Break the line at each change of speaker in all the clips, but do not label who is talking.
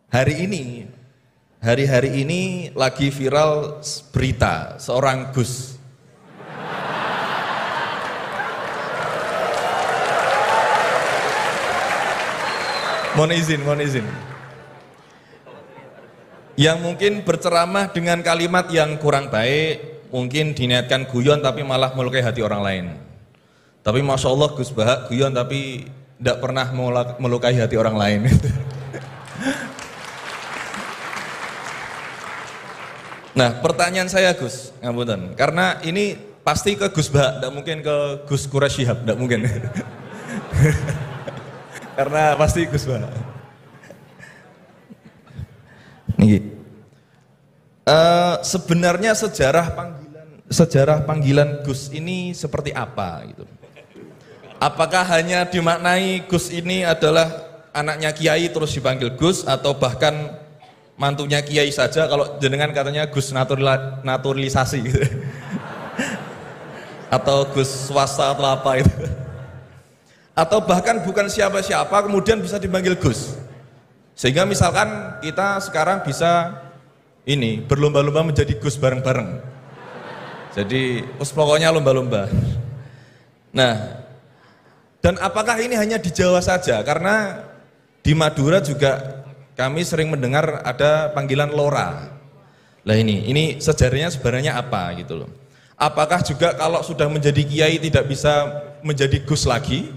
hari-hari ini lagi viral berita seorang Gus. Mohon izin. Yang mungkin berceramah dengan kalimat yang kurang baik, mungkin diniatkan guyon tapi malah melukai hati orang lain. Tapi Masya Allah Gus Baha guyon tapi tidak pernah melukai hati orang lain. Nah, pertanyaan saya Gus, ngapunten, karena ini pasti ke Gus Baha, tidak mungkin ke Gus Quraisy Shihab, tidak mungkin. Karena pasti Gus Baha. Sebenarnya sejarah panggilan Gus ini seperti apa gitu? Apakah hanya dimaknai Gus ini adalah anaknya Kiai terus dipanggil Gus, atau bahkan mantunya Kiai saja, kalau jenengan katanya Gus naturalisasi gitu. Atau Gus swasta atau apa itu, atau bahkan bukan siapa-siapa kemudian bisa dipanggil Gus, sehingga misalkan kita sekarang bisa ini berlomba-lomba menjadi Gus bareng-bareng, jadi pokoknya lomba-lomba. Nah, dan apakah ini hanya di Jawa saja? Karena di Madura juga kami sering mendengar ada panggilan Lora. Lah ini sejarahnya sebenarnya apa gitu loh. Apakah juga kalau sudah menjadi kiai tidak bisa menjadi Gus lagi?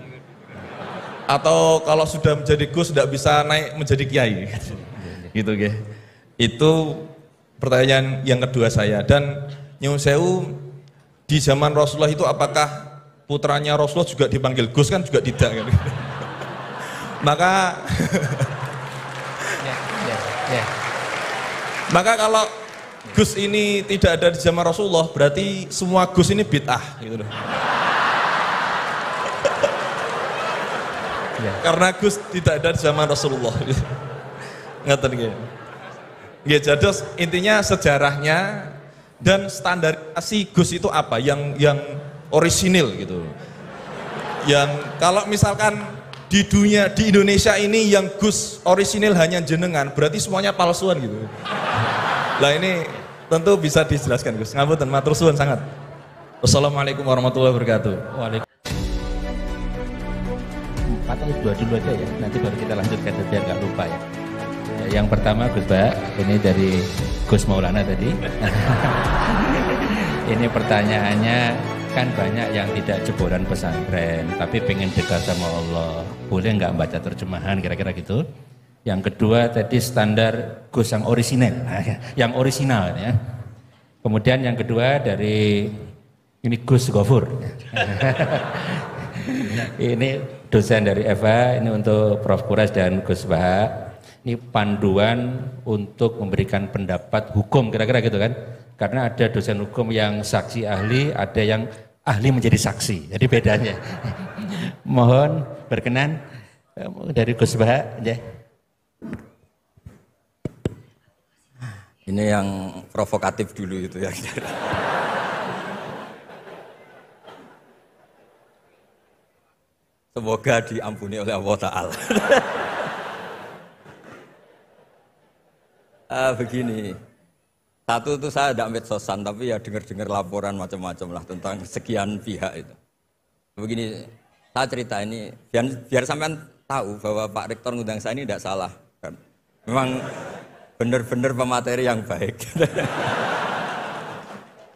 Atau kalau sudah menjadi Gus tidak bisa naik menjadi kiai? Gitu ya. Itu pertanyaan yang kedua saya. Dan nyuwun sewu, di zaman Rasulullah itu apakah putranya Rasulullah juga dipanggil Gus? Kan juga tidak kan. Maka kalau Gus ini tidak ada di zaman Rasulullah, berarti semua Gus ini bid'ah gitu loh. Karena Gus tidak ada di zaman Rasulullah. Ngerti nggih? Nggih, jadi intinya sejarahnya dan standarisasi Gus itu apa yang orisinil gitu. Yang kalau misalkan di dunia, di Indonesia ini yang Gus orisinil hanya jenengan, berarti semuanya palsuan gitu. Lah ini tentu bisa dijelaskan Gus. Ngapunten, matur suwun sangat. Wassalamualaikum warahmatullahi wabarakatuh.
Waalaikumsalam. 4 atau 2 dulu aja ya, nanti baru kita lanjutkan biar nggak lupa ya. Yang pertama Gus Baha, ini dari Gus Maulana tadi. Ini pertanyaannya, kan banyak yang tidak jebolan pesantren tapi pengen dekat sama Allah, boleh nggak baca terjemahan, kira-kira gitu. Yang kedua tadi standar Gus yang orisinal, yang orisinal ya. Kemudian yang kedua dari ini Gus Gofur. Ini dosen dari Eva, ini untuk Prof. Quraisy dan Gus Baha. Ini panduan untuk memberikan pendapat hukum, kira-kira gitu kan. Karena ada dosen hukum yang saksi ahli, ada yang ahli menjadi saksi, jadi bedanya. Mohon berkenan dari Gus Baha ya.
Ini yang provokatif dulu itu ya. Semoga diampuni oleh Allah Ta'ala. Begini, satu itu saya tidak medsosan, tapi ya dengar-dengar laporan macam-macam lah tentang sekian pihak itu. Begini, saya cerita ini biar sampean tahu bahwa Pak Rektor ngundang saya ini tidak salah kan. Memang benar-benar pemateri yang baik.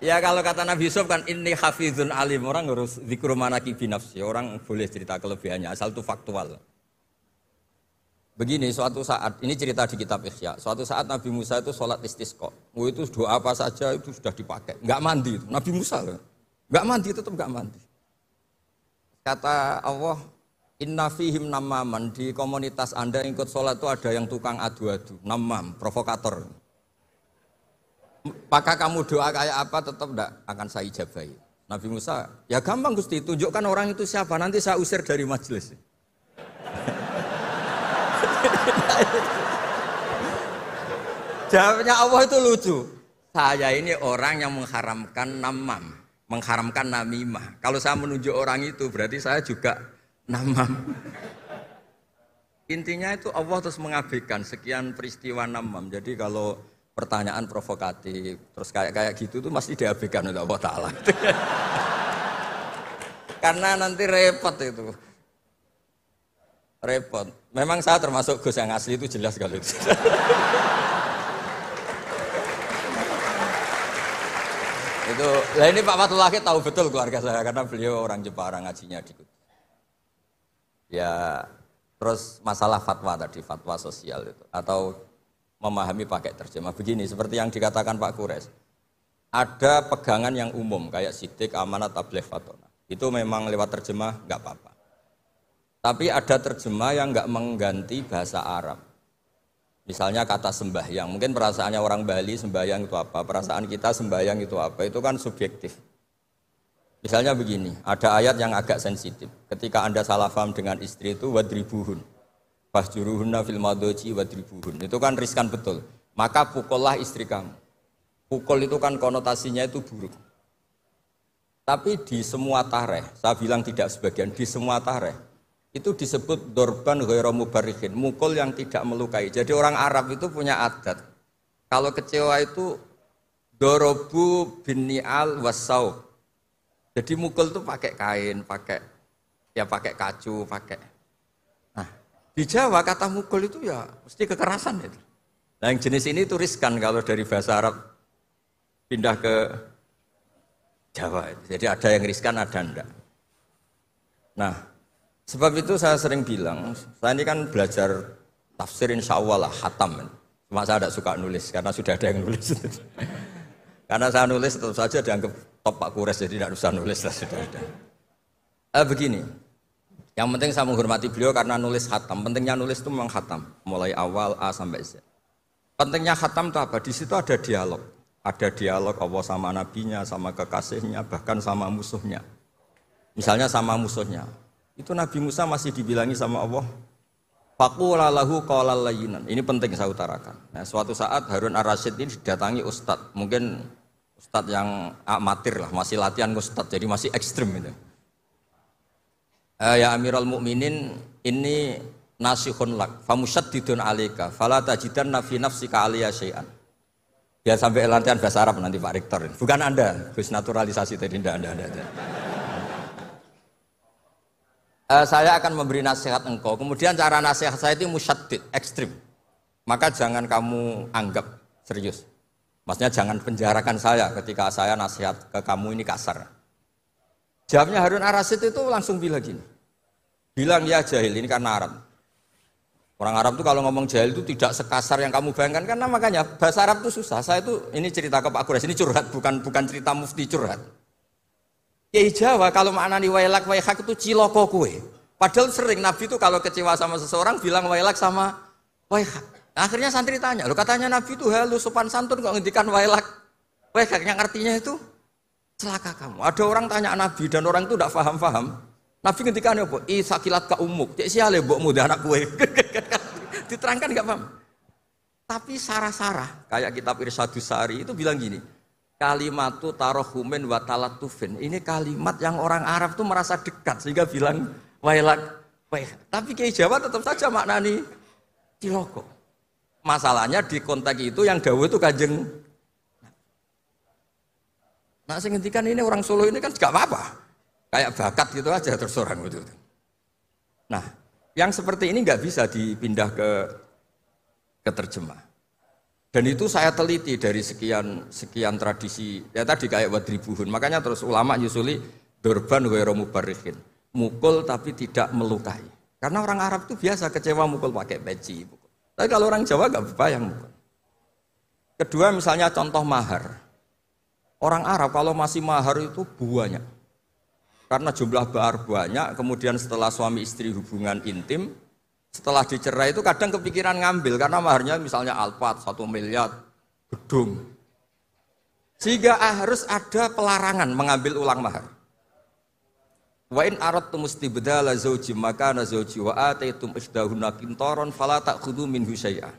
Ya kalau kata Nabi Yusuf kan inni hafizun alim, orang harus zikru manaki binafsi, orang boleh cerita kelebihannya asal itu faktual. Begini, suatu saat, ini cerita di kitab Ikhya, suatu saat Nabi Musa itu sholat istisqa, itu doa apa saja itu sudah dipakai, nggak mandi itu. Nabi Musa nggak mandi, tetap nggak mandi. Kata Allah, inna fihim namaman, di komunitas Anda yang ikut sholat itu ada yang tukang adu-adu, namam, provokator. Maka kamu doa kayak apa tetap tidak akan saya ijabahi. Nabi Musa, ya gampang Gusti, tunjukkan orang itu siapa, nanti saya usir dari majelis. Jawabnya Allah itu lucu. Saya ini orang yang mengharamkan namam, mengharamkan namimah. Kalau saya menunjuk orang itu berarti saya juga namam. Intinya itu Allah terus mengabaikan sekian peristiwa namam. Jadi kalau pertanyaan provokatif terus kayak gitu tuh mesti diabaikan oleh Allah Taala. Karena nanti repot itu. Repot. Memang saya termasuk Gus yang asli itu jelas kalau itu. Itu, lah ini Pak Fathul Laki tahu betul keluarga saya karena beliau orang Jepara ngajinya di Kudus. Ya, terus masalah fatwa tadi, fatwa sosial itu atau memahami pakai terjemah begini seperti yang dikatakan Pak Kures. Ada pegangan yang umum kayak sidik, amanat, tabligh, fatona. Itu memang lewat terjemah nggak apa-apa. Tapi ada terjemah yang nggak mengganti bahasa Arab. Misalnya kata sembahyang, mungkin perasaannya orang Bali sembahyang itu apa, perasaan kita sembahyang itu apa, itu kan subjektif. Misalnya begini, ada ayat yang agak sensitif. Ketika Anda salah paham dengan istri itu wadribuhun, fahjuruhunna fil madoji wadribuhun. Itu kan riskan betul. Maka pukullah istri kamu. Pukul itu kan konotasinya itu buruk. Tapi di semua tareh, saya bilang tidak sebagian, di semua tareh itu disebut dorban ghairu mubarrihin, mukul yang tidak melukai. Jadi orang Arab itu punya adat. Kalau kecewa itu dorobu bin ni'al wassaub. Jadi mukul itu pakai kain, pakai kacu, pakai. Nah, di Jawa kata mukul itu ya mesti kekerasan itu. Nah, yang jenis ini itu riskan kalau dari bahasa Arab pindah ke Jawa. Jadi ada yang riskan, ada enggak. Nah, sebab itu saya sering bilang, saya ini kan belajar tafsir insya Allah lah, khatam. Cuma saya tidak suka nulis, karena sudah ada yang nulis. Karena saya nulis tetap saja dianggap top Pak Kures, jadi tidak usah nulis lah, sudah ada. Begini, yang penting saya menghormati beliau karena nulis khatam. Pentingnya nulis itu memang khatam, mulai awal A sampai Z. Pentingnya khatam itu apa? Di situ ada dialog. Ada dialog Allah sama nabinya, sama kekasihnya, bahkan sama musuhnya. Misalnya sama musuhnya. Itu Nabi Musa masih dibilangi sama Allah, faqula lahu qawlan layyinan. Ini penting saya utarakan. Nah, suatu saat Harun Ar-Rasyid ini didatangi ustadz, mungkin ustadz yang amatir lah, masih latihan ustadz, jadi masih ekstrim itu. Ya Amirul Mukminin, ini nasihun lak, famusyaddidun alaika, fala tajidanna fi nafsika aliyya syai'an. Biar sampai latihan bahasa Arab nanti Pak Rektor. Bukan Anda, Gus naturalisasi tadi, Anda. Saya akan memberi nasihat engkau, kemudian cara nasihat saya itu musyaddid, ekstrim. Maka jangan kamu anggap serius. Maksudnya jangan penjarakan saya ketika saya nasihat ke kamu ini kasar. Jawabnya Harun Ar-Rasyid itu langsung bilang gini. Bilang ya jahil, ini karena Arab. Orang Arab itu kalau ngomong jahil itu tidak sekasar yang kamu bayangkan, karena makanya bahasa Arab itu susah. Saya itu, ini cerita ke Pak Kures, ini curhat, bukan cerita mufti curhat. Kiai Jawa kalau maknani wailak waihak itu ciloko kue. Padahal sering Nabi itu kalau kecewa sama seseorang bilang wailak sama waihak. Akhirnya santri tanya, lo katanya Nabi itu halus sopan santun kok ngendikan wailak waihak, yang artinya itu celaka kamu. Ada orang tanya Nabi dan orang itu tidak paham. Nabi ngendikan apa? Sakilat ka umuk. Cek siale mbokmu dhe anak kue. Diterangkan enggak paham. Tapi sarah-sarah kayak kitab Irsyadus Sari itu bilang gini. Kalimatu tarohumin wa talatufin. Ini kalimat yang orang Arab tuh merasa dekat sehingga bilang wailak waihak. Tapi Kiai Jawa tetap saja maknani ciloko. Masalahnya di konteks itu yang dawuh itu Kanjeng. Nah, saya ngendikan ini orang Solo ini kan enggak apa-apa. Kayak bakat gitu aja terus orang itu. Nah, yang seperti ini enggak bisa dipindah ke terjemah. Dan itu saya teliti dari sekian tradisi, ya tadi kayak wadribuhun. Makanya terus ulama nyusuli dorban ghairu mubarrihin. Mukul tapi tidak melukai. Karena orang Arab itu biasa kecewa mukul pakai peci. Tapi kalau orang Jawa enggak bayang mukul. Kedua misalnya contoh mahar. Orang Arab kalau masih mahar itu banyak. Karena jumlah mahar banyak, kemudian setelah suami istri hubungan intim, setelah dicerai itu kadang kepikiran ngambil karena maharnya misalnya Alphard 1 miliar gedung. Sehingga harus ada pelarangan mengambil ulang mahar. Wa in aradtum istibdala zawji makana zawji wa ataitum isdahunna qintaran fala ta'khudhu minhu syai'a.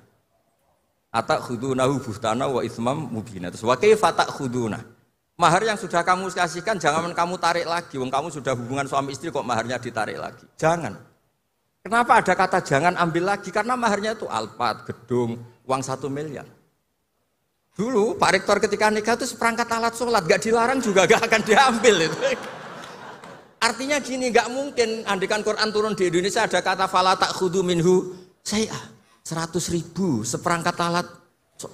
Atakhudunahu buhtana wa itsmam mubina. Terus wa kaifa ta'khuduna? Mahar yang sudah kamu kasihkan jangan kamu tarik lagi. Wong kamu sudah hubungan suami istri kok maharnya ditarik lagi. Jangan. Kenapa ada kata jangan ambil lagi? Karena maharnya itu alpat, gedung, uang 1 miliar. Dulu Pak Rektor ketika nikah itu seperangkat alat sholat, gak dilarang juga gak akan diambil itu. Artinya gini, gak mungkin andikan Quran turun di Indonesia ada kata fala ta'khudhu minhu say'a 100.000 seperangkat alat.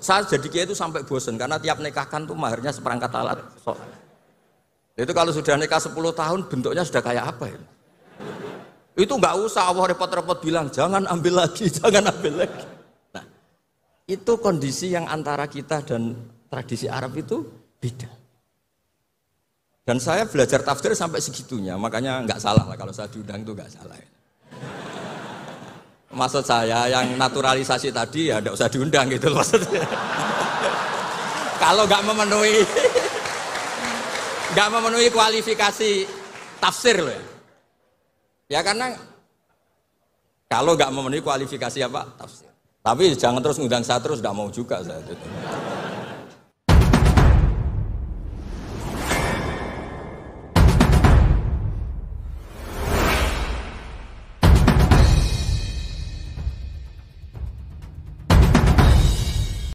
Saya jadi kiai itu sampai bosen karena tiap nikahkan tuh maharnya seperangkat alat sholat. Itu kalau sudah nikah 10 tahun bentuknya sudah kayak apa ya? Itu nggak usah Allah repot-repot bilang jangan ambil lagi, jangan ambil lagi. Nah, itu kondisi yang antara kita dan tradisi Arab itu beda. Dan saya belajar tafsir sampai segitunya, makanya nggak salah lah kalau saya diundang itu nggak salah. Maksud saya yang naturalisasi tadi ya nggak usah diundang gitu maksudnya. Kalau nggak memenuhi kualifikasi tafsir loh ya. Ya karena kalau nggak memenuhi kualifikasi apa tafsir. Tapi jangan terus ngundang saya terus, nggak mau juga saya.